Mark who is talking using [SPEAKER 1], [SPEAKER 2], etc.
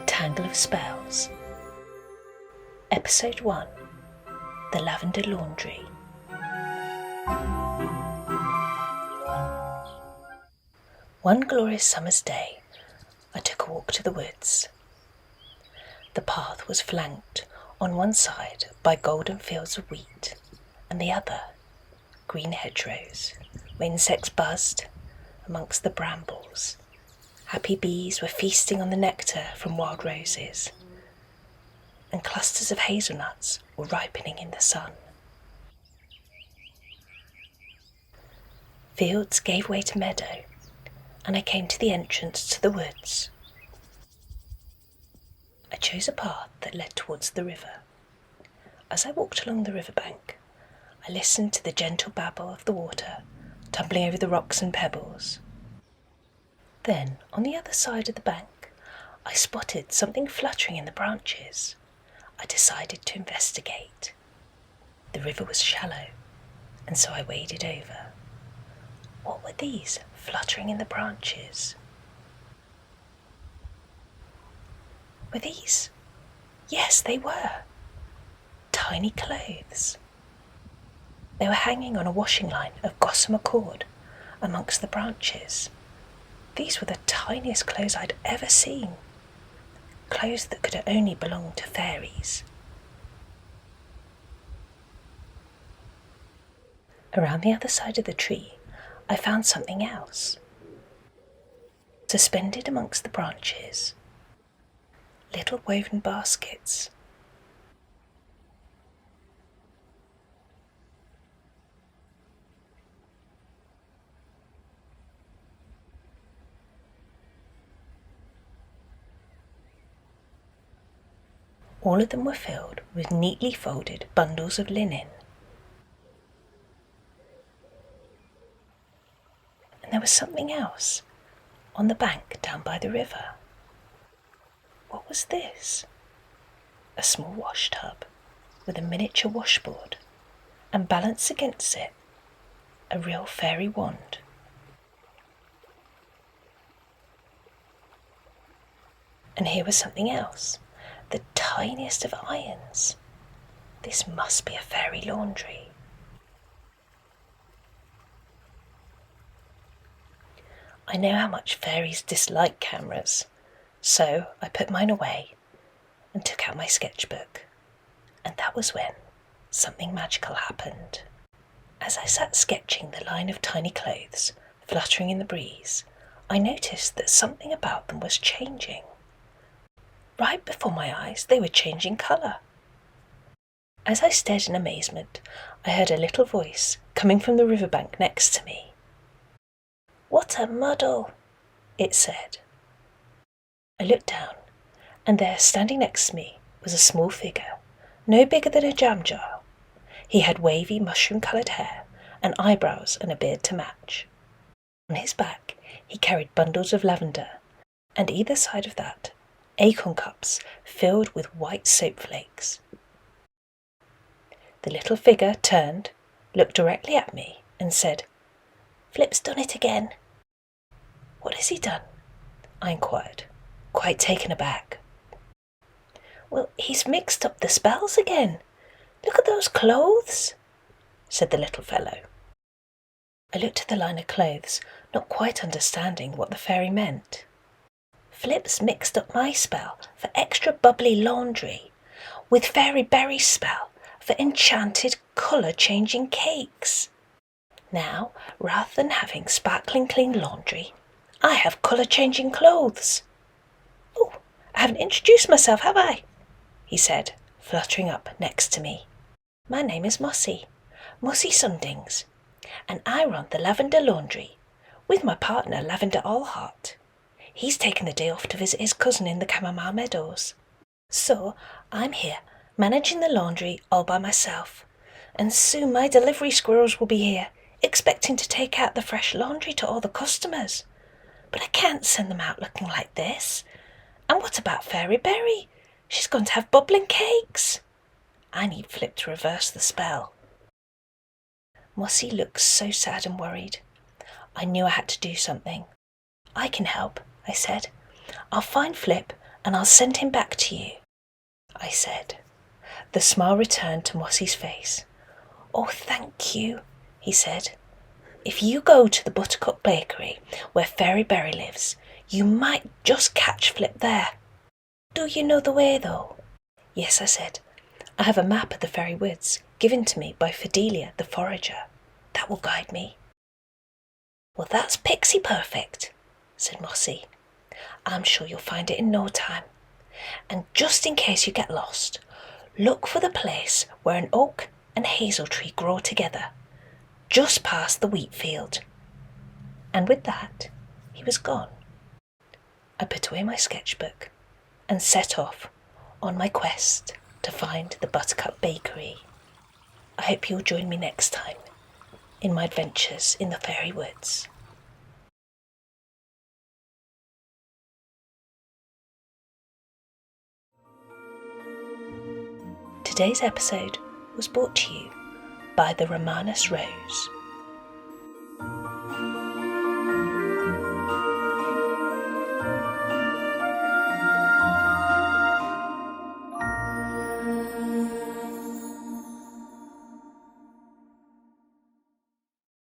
[SPEAKER 1] Tangle of Spells. Episode 1. The Lavender Laundry. One glorious summer's day, I took a walk to the woods. The path was flanked on one side by golden fields of wheat, and the other green hedgerows, where insects buzzed amongst the brambles. Happy bees were feasting on the nectar from wild roses, and clusters of hazelnuts were ripening in the sun. Fields gave way to meadow, and I came to the entrance to the woods. I chose a path that led towards the river. As I walked along the riverbank, I listened to the gentle babble of the water tumbling over the rocks and pebbles. Then, on the other side of the bank, I spotted something fluttering in the branches. I decided to investigate. The river was shallow, and so I waded over. What were these fluttering in the branches? Were these? Yes, they were. Tiny clothes. They were hanging on a washing line of gossamer cord amongst the branches. These were the tiniest clothes I'd ever seen. Clothes that could only belong to fairies. Around the other side of the tree, I found something else. Suspended amongst the branches, little woven baskets. All of them were filled with neatly folded bundles of linen. And there was something else on the bank down by the river. What was this? A small wash tub with a miniature washboard, and balanced against it, a real fairy wand. And here was something else. The tiniest of irons. This must be a fairy laundry. I know how much fairies dislike cameras, so I put mine away and took out my sketchbook. And that was when something magical happened. As I sat sketching the line of tiny clothes fluttering in the breeze, I noticed that something about them was changing. Right before my eyes, they were changing colour. As I stared in amazement, I heard a little voice coming from the riverbank next to me. "What a muddle," it said. I looked down, and there, standing next to me, was a small figure, no bigger than a jam jar. He had wavy, mushroom-coloured hair, and eyebrows and a beard to match. On his back, he carried bundles of lavender, and either side of that, acorn cups filled with white soap flakes. The little figure turned, looked directly at me, and said, "Flip's done it again." "What has he done?" I inquired, quite taken aback. "Well, he's mixed up the spells again. Look at those clothes," said the little fellow. I looked at the line of clothes, not quite understanding what the fairy meant. "Flip's mixed up my spell for extra bubbly laundry with Fairy Berry's spell for enchanted colour-changing cakes. Now, rather than having sparkling clean laundry, I have colour-changing clothes. Oh, I haven't introduced myself, have I?" he said, fluttering up next to me. "My name is Mossy, Mossy Sundings, and I run the Lavender Laundry with my partner Lavender Allheart. He's taken the day off to visit his cousin in the Chamomile Meadows. So I'm here, managing the laundry all by myself, and soon my delivery squirrels will be here, expecting to take out the fresh laundry to all the customers. But I can't send them out looking like this. And what about Fairy Berry? She's going to have bubbling cakes. I need Flip to reverse the spell." Mossy looked so sad and worried. I knew I had to do something. "I can help," I said. "I'll find Flip and I'll send him back to you, I said. The smile returned to Mossy's face. Oh, thank you, he said. If you go to the Buttercup Bakery, where Fairy Berry lives, you might just catch Flip there. Do you know the way, though? Yes, I said. I have a map of the Fairy Woods, given to me by Fidelia the Forager. That will guide me. Well, that's pixie perfect, said Mossy. I'm sure you'll find it in no time. And just in case you get lost, look for the place where an oak and hazel tree grow together, just past the wheat field. And with that, he was gone. I put away my sketchbook and set off on my quest to find the Buttercup Bakery. I hope you'll join me next time in my adventures in the Fairy Woods. Today's episode was brought to you by the Romanus Rose.